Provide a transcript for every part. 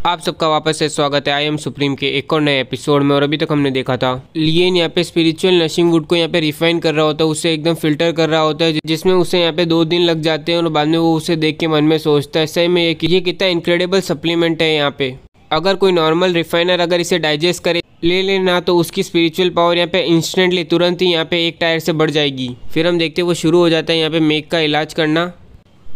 आप सबका वापस से स्वागत है आई एम सुप्रीम के एक और नए एपिसोड में। और अभी तक हमने देखा था लियन यहाँ पे स्पिरिचुअल नशिंग वुड को यहाँ पे रिफाइन कर रहा होता है, उसे एकदम फिल्टर कर रहा होता है, जिसमें उसे यहाँ पे 2 दिन लग जाते हैं और बाद में वो उसे देख के मन में सोचता है सही में ये कितना इनक्रेडिबल सप्लीमेंट है। यहाँ पे अगर कोई नॉर्मल रिफाइनर अगर इसे डाइजेस्ट करे ले लेना तो उसकी स्पिरिचुअल पावर यहाँ पे इंस्टेंटली तुरंत ही यहाँ पे 1 टायर से बढ़ जाएगी। फिर हम देखते हैं वो शुरू हो जाता है यहाँ पे मेघ का इलाज करना,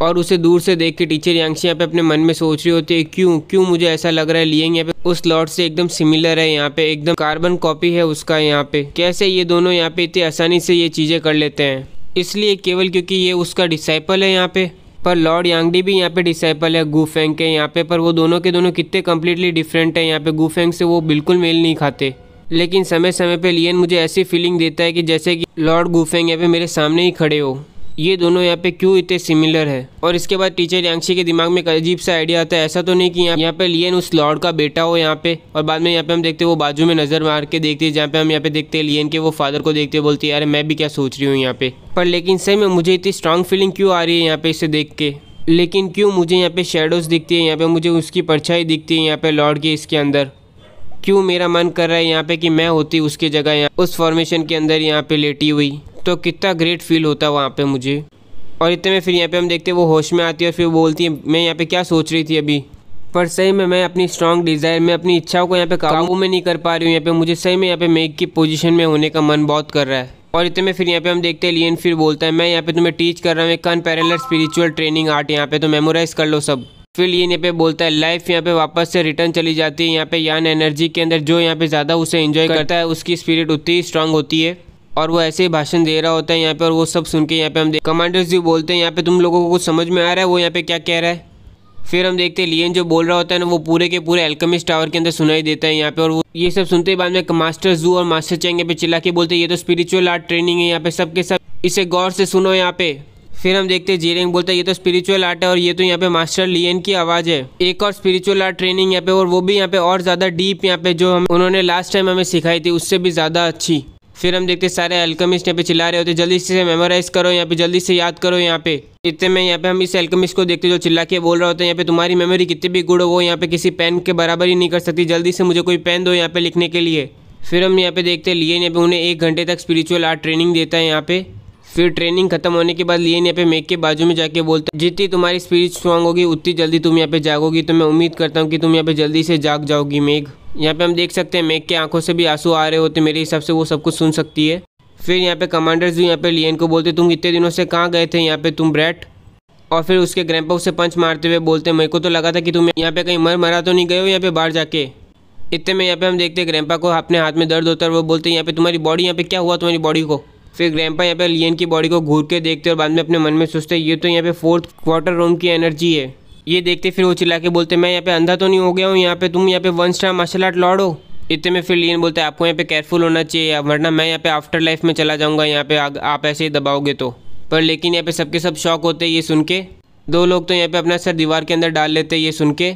और उसे दूर से देख के टीचर यांगशी यहाँ पे अपने मन में सोच रही होती है क्यों मुझे ऐसा लग रहा है लियन यहाँ पे उस लॉर्ड से एकदम सिमिलर है, यहाँ पे एकदम कार्बन कॉपी है उसका। यहाँ पे कैसे ये दोनों यहाँ पे इतनी आसानी से ये चीज़ें कर लेते हैं, इसलिए केवल क्योंकि ये उसका डिसाइपल है यहाँ पे। पर लॉर्ड यांगडी भी यहाँ पे डिसाइपल है गूफेंग के यहाँ पे, पर वो दोनों के दोनों कितने कम्प्लीटली डिफरेंट है। यहाँ पे गूफेंग से वो बिल्कुल मेल नहीं खाते, लेकिन समय समय पे लियन मुझे ऐसी फीलिंग देता है कि जैसे कि लॉर्ड गूफेंग यहाँ पे मेरे सामने ही खड़े हो, ये दोनों यहाँ पे क्यों इतने सिमिलर है। और इसके बाद टीचर यांगशी के दिमाग में एक अजीब सा आइडिया आता है, ऐसा तो नहीं कि यहाँ पे लियन उस लॉर्ड का बेटा हो यहाँ पे। और बाद में यहाँ पे हम देखते हैं वो बाजू में नजर मार के देखते हैं, जहाँ पे हम यहाँ पे देखते हैं लियन के वो फादर को देखते बोलती है अरे मैं भी क्या सोच रही हूँ यहाँ पे। पर लेकिन सही में मुझे इतनी स्ट्रांग फीलिंग क्यों आ रही है यहाँ पे इसे देख के, लेकिन क्यों मुझे यहाँ पे शेडोज दिखती है, यहाँ पे मुझे उसकी परछाई दिखती है यहाँ पे लॉर्ड की इसके अंदर। क्यों मेरा मन कर रहा है यहाँ पे कि मैं होती उसकी जगह यहाँ उस फॉर्मेशन के अंदर यहाँ पे लेटी हुई, तो कितना ग्रेट फील होता वहाँ पे मुझे। और इतने में फिर यहाँ पे हम देखते हैं वो होश में आती है और फिर बोलती है मैं यहाँ पे क्या सोच रही थी अभी, पर सही में मैं अपनी स्ट्रॉन्ग डिज़ायर में अपनी इच्छाओं को यहाँ पे काबू में नहीं कर पा रही हूँ। यहाँ पे मुझे सही में यहाँ पे मेघ की पोजीशन में होने का मन बहुत कर रहा है। और इतने में फिर यहाँ पे हम देखते हैं लियन फिर बोलता है मैं यहाँ पे तुम्हें टीच कर रहा हूँ एक अनपैरेलल स्पिरिचुअल ट्रेनिंग आर्ट, यहाँ पे तो मेमोराइज कर लो सब। फिर लियन यहाँ पे बोलता है लाइफ यहाँ पे वापस से रिटर्न चली जाती है यहाँ पे यान एनर्जी के अंदर, जो यहाँ पे ज़्यादा उसे एंजॉय करता है उसकी स्पिरिट उतनी ही स्ट्रांग होती है। और वो ऐसे ही भाषण दे रहा होता है यहाँ पे, और वो सब सुन के यहाँ पे हम कमांडर्स जी बोलते हैं यहाँ पे तुम लोगों को कुछ समझ में आ रहा है वो यहाँ पे क्या कह रहा है। फिर हम देखते हैं लियन जो बोल रहा होता है ना वो पूरे के पूरे अल्केमिस्ट टावर के अंदर सुनाई देता है यहाँ पे। और वो ये सब सुनते ही बाद में मास्टर जू और मास्टर चेंग यहाँ पे चिल्ला के बोलते हैं ये तो स्पिरिचुअल आर्ट ट्रेनिंग है यहाँ पे सबके सब इसे गौर से सुनो यहाँ पे। फिर हम देखते हैं जीरेंग बोलता है ये तो स्पिरिचुअल आर्ट है और ये तो यहाँ पे मास्टर लियन की आवाज़ है। एक और स्पिरिचुअल आर्ट ट्रेनिंग यहाँ पे, और वो भी यहाँ पे और ज़्यादा डीप यहाँ पे जो हम उन्होंने लास्ट टाइम हमें सिखाई थी उससे भी ज़्यादा अच्छी। फिर हम देखते सारे अल्केमिस्ट यहाँ पे चिल्ला रहे होते जल्दी से मेमोराइज करो यहाँ पे, जल्दी से याद करो यहाँ पे। इतने में यहाँ पे हम इस अल्केमिस्ट को देखते जो चिल्ला के बोल रहा होता है यहाँ पे तुम्हारी मेमोरी कितनी भी गुड हो वो यहाँ पे किसी पेन के बराबर ही नहीं कर सकती, जल्दी से मुझे कोई पेन दो यहाँ पे लिखने के लिए। फिर हम यहाँ पे देखते हैं लियन यहाँ पे उन्हें 1 घंटे तक स्पिरिचुअल आर्ट ट्रेनिंग देता है यहाँ पे। फिर ट्रेनिंग खत्म होने के बाद लियन यहाँ पे मेघ के बाजू में जाके बोलता है जितनी तुम्हारी स्पिरिट स्ट्रांग होगी उतनी जल्दी तुम यहाँ पे जागोगी, तो मैं उम्मीद करता हूँ कि तुम यहाँ पे जल्दी से जाग जाओगी मेघ। यहाँ पे हम देख सकते हैं मेघ के आंखों से भी आंसू आ रहे होते, मेरे हिसाब से वो सब कुछ सुन सकती है। फिर यहाँ पे कमांडर्स भी यहाँ पे लियन को बोलते तुम इतने दिनों से कहाँ गए थे यहाँ पे तुम ब्रैट। और फिर उसके ग्रैंडपा उसे पंच मारते हुए बोलते मेरे को तो लगा था कि तुम यहाँ पे कहीं मरा तो नहीं गए हो यहाँ पे बाहर जाके। इतने में यहाँ पे हम देखते हैं ग्रैंडपा को अपने हाथ में दर्द होता है और वो बोलते हैं यहाँ पे तुम्हारी बॉडी यहाँ पे क्या हुआ तुम्हारी बॉडी को। फिर ग्रैंडपा यहाँ पे लियन की बॉडी को घूर के देखते और बाद में अपने मन में सोचते ये तो यहाँ पे 4th क्वार्टर रूम की एनर्जी है। ये देखते फिर वो चिल्ला के बोलते मैं यहाँ पे अंधा तो नहीं हो गया हूँ यहाँ पे, तुम यहाँ पे 1 स्टार मार्शल आर्ट लॉर्ड हो। इतने में फिर लियन बोलते हैं आपको यहाँ पे केयरफुल होना चाहिए वरना मैं यहाँ पे आफ्टर लाइफ में चला जाऊँगा यहाँ पे आप ऐसे ही दबाओगे तो। पर लेकिन यहाँ पे सबके सब शॉक होते हैं ये सुन के, 2 लोग तो यहाँ पे अपना सर दीवार के अंदर डाल लेते हैं ये सुन के।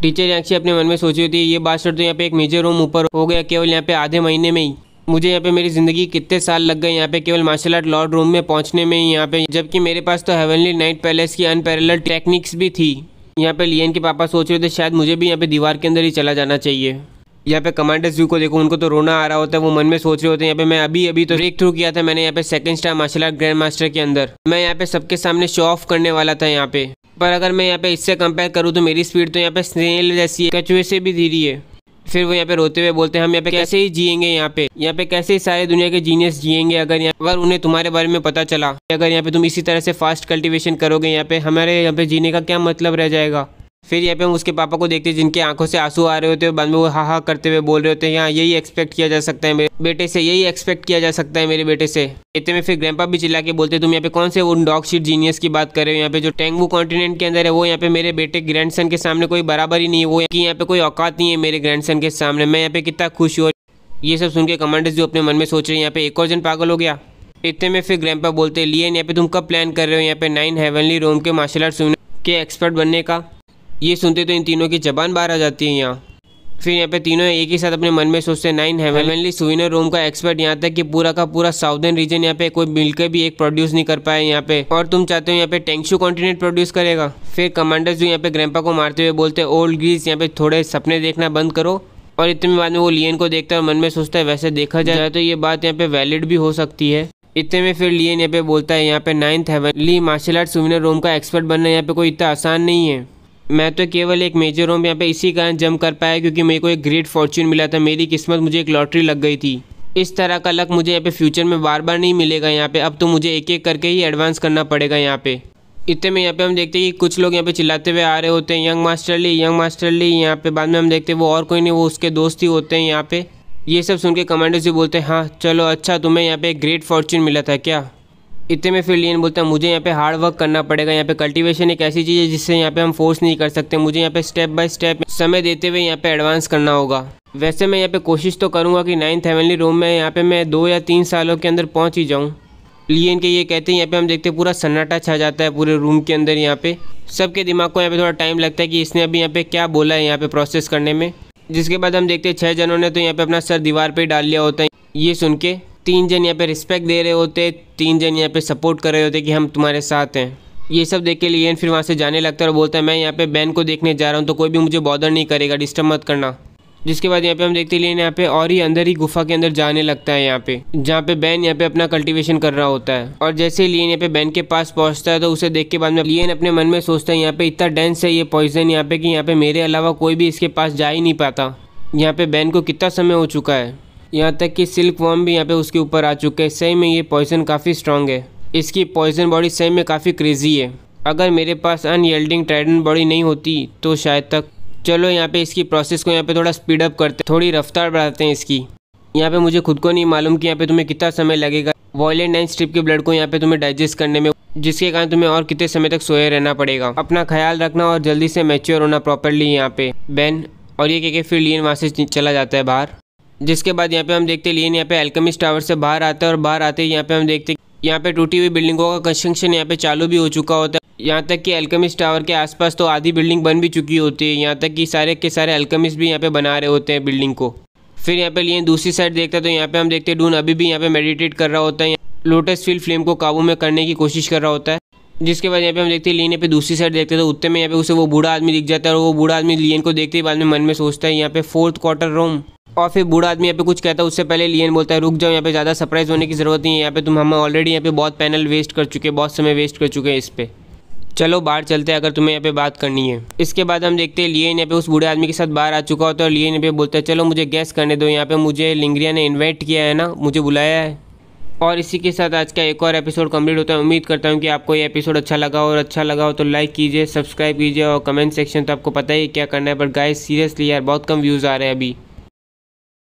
टीचर यांगशी अपने मन में सोची होती है ये बादशाह तो यहाँ पे एक मेजर रूम ऊपर हो गया केवल यहाँ पे आधे महीने में ही, मुझे यहाँ पे मेरी ज़िंदगी कितने साल लग गए यहाँ पे केवल मार्शल आर्ट लॉर्ड रूम में पहुँचने में ही यहाँ पे, जबकि मेरे पास तो हेवनली नाइट पैलेस की अनपैरेलल टेक्निक्स भी थी। यहाँ पे लियन के पापा सोच रहे थे शायद मुझे भी यहाँ पे दीवार के अंदर ही चला जाना चाहिए। यहाँ पे कमांडर्स व्यू को देखो उनको तो रोना आ रहा होता है, वो मन में सोच रहे होते हैं यहाँ पे मैं अभी तो ब्रेक थ्रू किया था मैंने यहाँ पे 2nd star martial art grand master के अंदर, मैं यहाँ पे सबके सामने शो ऑफ करने वाला था यहाँ पे। पर अगर मैं यहाँ पे इससे कंपेयर करूँ तो मेरी स्पीड तो यहाँ पे स्नेल जैसी है, कछुए से भी धीरे है। फिर वो यहाँ पे रोते हुए बोलते हैं हम यहाँ पे कैसे ही जिएंगे यहाँ पे कैसे ही सारे दुनिया के जीनियस जिएंगे अगर उन्हें तुम्हारे बारे में पता चला, अगर यहाँ पे तुम इसी तरह से फास्ट कल्टीवेशन करोगे यहाँ पे हमारे यहाँ पे जीने का क्या मतलब रह जाएगा। फिर यहाँ पे हम उसके पापा को देखते हैं जिनके आंखों से आंसू आ रहे होते हैं, बाद में वो हा करते हुए बोल रहे होते हैं यहाँ यही एक्सपेक्ट किया जा सकता है मेरे बेटे से, यही एक्सपेक्ट किया जा सकता है मेरे बेटे से। इतने में फिर ग्रैंडपा भी चिल्ला के बोलते तुम यहाँ पे कौन से वो डॉग शीट जीनियस की बात कर रहे हो, यहाँ पे जो टेंगू कॉन्टिनेंट के अंदर है वो यहाँ पे मेरे बेटे ग्रैंडसन के सामने कोई बराबर ही नहीं है, वो यहाँ पे कोई औकात नहीं है मेरे ग्रैंडसन के सामने, मैं यहाँ पे कितना खुश हूँ। ये सब सुन के कमांडर्स जो अपने मन में सोच रहे हैं यहाँ पे एक और जन पागल हो गया। इतने में फिर ग्रैंडपा बोलते लियन यहाँ पे तुम कब प्लान कर रहे हो यहाँ पे 9 हेवनली रूम के मार्शल आर्ट के एक्सपर्ट बनने का। ये सुनते तो इन तीनों की जबान बाहर आ जाती है यहाँ। फिर यहाँ पे तीनों एक ही साथ अपने मन में सोचते हैं 9 हेवनली सुविनर रोम का एक्सपर्ट यहाँ तक कि पूरा का पूरा साउदर्न रीजन यहाँ पे कोई मिलकर भी एक प्रोड्यूस नहीं कर पाए यहाँ पे, और तुम चाहते हो यहाँ पे टेंगशू कॉन्टिनेंट प्रोड्यूस करेगा। फिर कमांडर्स जो यहाँ पे ग्रैंपा को मारते हुए बोलते हैं ओल्ड ग्रीस यहाँ पे थोड़े सपने देखना बंद करो। और इतने बाद में वो लियन को देखता है और मन में सोचता है वैसे देखा जाए तो ये बात यहाँ पे वैलिड भी हो सकती है। इतने में फिर लियन यहाँ पे बोलता है यहाँ पे 9th heavenly martial art souvenir रोम का एक्सपर्ट बनना यहाँ पे कोई इतना आसान नहीं है। मैं तो केवल एक मेजर रोम यहाँ पे इसी कारण जम कर पाया क्योंकि मेरे को एक ग्रेट फॉर्च्यून मिला था, मेरी किस्मत मुझे एक लॉटरी लग गई थी। इस तरह का लक मुझे यहाँ पे फ्यूचर में बार बार नहीं मिलेगा यहाँ पे, अब तो मुझे एक एक करके ही एडवांस करना पड़ेगा यहाँ पे। इतने में यहाँ पे हम देखते हैं कि कुछ लोग यहाँ पे चिल्लाते हुए आ रहे होते हैं यंग मास्टर ली यहाँ पे। बाद में हम देखते हैं वो और कोई नहीं, वो उसके दोस्त ही होते हैं यहाँ पे। ये सब सुन के कमांडर जी बोलते हैं हाँ चलो अच्छा तुम्हें यहाँ पे एक ग्रेट फॉर्च्यून मिला था क्या। इतने में फिर लियन बोलता है मुझे यहाँ पे हार्ड वर्क करना पड़ेगा यहाँ पे, कल्टीवेशन एक ऐसी चीज़ है जिससे यहाँ पे हम फोर्स नहीं कर सकते, मुझे यहाँ पे स्टेप बाय स्टेप समय देते हुए यहाँ पे एडवांस करना होगा। वैसे मैं यहाँ पे कोशिश तो करूँगा कि 9th हेवनली रोम में यहाँ पे मैं 2 या 3 सालों के अंदर पहुँच ही जाऊँ। लियन के ये कहते हैं यहाँ पे हम देखते पूरा सन्नाटा छा जाता है पूरे रूम के अंदर। यहाँ पे सबके दिमाग को यहाँ पे थोड़ा टाइम लगता है कि इसने अभी यहाँ पे क्या बोला है यहाँ पे प्रोसेस करने में। जिसके बाद हम देखते हैं 6 जनों ने तो यहाँ पे अपना सर दीवार पे डाल लिया होता है। ये सुन के 3 जन यहाँ पे रिस्पेक्ट दे रहे होते, 3 जन यहाँ पे सपोर्ट कर रहे होते कि हम तुम्हारे साथ हैं। ये सब देख के लियन फिर वहाँ से जाने लगता है और बोलता है मैं यहाँ पे बैन को देखने जा रहा हूँ तो कोई भी मुझे बॉदर नहीं करेगा, डिस्टर्ब मत करना। जिसके बाद यहाँ पे हम देखते हैं लियन यहाँ पे और ही अंदर ही गुफा के अंदर जाने लगता है यहाँ पे, जहाँ पे बैन यहाँ पे अपना कल्टीवेशन कर रहा होता है। और जैसे ही लियन यहाँ पे बैन के पास पहुँचता है तो उसे देख के बाद में लियन अपने मन में सोचता है यहाँ पे इतना डेंस है ये पॉइजन यहाँ पे कि यहाँ पे मेरे अलावा कोई भी इसके पास जा ही नहीं पाता। यहाँ पे बैन को कितना समय हो चुका है, यहाँ तक कि सिल्क वर्म भी यहाँ पे उसके ऊपर आ चुके हैं। सही में ये पॉइजन काफ़ी स्ट्रांग है, इसकी पॉइजन बॉडी सही में काफ़ी क्रेजी है। अगर मेरे पास अनयील्डिंग ट्राइडेंट बॉडी नहीं होती तो शायद तक। चलो यहाँ पे इसकी प्रोसेस को यहाँ पे थोड़ा स्पीड अप करते, थोड़ी रफ्तार बढ़ाते हैं इसकी। यहाँ पे मुझे खुद को नहीं मालूम कि यहाँ पे तुम्हें कितना समय लगेगा वॉयलेंट 9 स्ट्रिप के ब्लड को यहाँ पे तुम्हें डाइजेस्ट करने में, जिसके कारण तुम्हें और कितने समय तक सोए रहना पड़ेगा। अपना ख्याल रखना और जल्दी से मैच्योर होना प्रॉपरली यहाँ पे बैन। और ये कह के फिर लियन वहाँ से चला जाता है बाहर। जिसके बाद यहाँ पे हम देखते हैं लियन यहाँ पे अल्केमिस्ट टावर से बाहर आता है और बाहर आते ही यहाँ पे हम देखते हैं यहाँ पे टूटी हुई बिल्डिंगों का कंस्ट्रक्शन यहाँ पे चालू भी हो चुका होता है। यहाँ तक कि अल्केमिस्ट टावर के आसपास तो आधी बिल्डिंग बन भी चुकी होती है, यहाँ तक कि सारे के सारे अल्केमिस्ट भी यहाँ पे बना रहे होते हैं बिल्डिंग को। फिर यहाँ पे लियन दूसरी साइड देखता है तो यहाँ पे हम देखते हैं डून अभी भी यहाँ पे मेडिटेट कर रहा होता है, लोटस फील्ड फ्लेम को काबू में करने की कोशिश कर रहा होता है। जिसके बाद यहाँ पे हम देखते हैं लियन पे दूसरी साइड देखते हैं तो उत्ते में यहाँ पे उसे वो बूढ़ा आदमी दिख जाता है और वो बूढ़ा आदमी लियन को देखते ही बाद में मन में सोचता है यहाँ पे 4th क्वार्टर रोम। और फिर बूढ़ा आदमी यहाँ पे कुछ कहता है, उससे पहले लियन बोलता है रुक जाओ, यहाँ पे ज़्यादा सरप्राइज होने की ज़रूरत नहीं है, यहाँ पे हम ऑलरेडी यहाँ पे बहुत पैनल वेस्ट कर चुके हैं, बहुत समय वेस्ट कर चुके हैं इस पे। चलो बाहर चलते हैं अगर तुम्हें यहाँ पे बात करनी है। इसके बाद हम देखते हैं लियन यहाँ पे उस बूढ़े आदमी के साथ बाहर आ चुका होता है और लियन यहाँ पे बोलता है चलो मुझे गैस करने दो, यहाँ पे मुझे लिंग्रिया ने इन्वाइट किया है ना, मुझे बुलाया है। और इसी के साथ आज का एक और एपिसोड कंप्लीट होता है। उम्मीद करता हूँ कि आपको ये एपिसोड अच्छा लगा हो, और अच्छा लगा हो तो लाइक कीजिए, सब्सक्राइब कीजिए और कमेंट सेक्शन तो आपको पता ही क्या करना है। बट गाइस सीरियसली यार बहुत कम व्यूज़ आ रहे हैं अभी।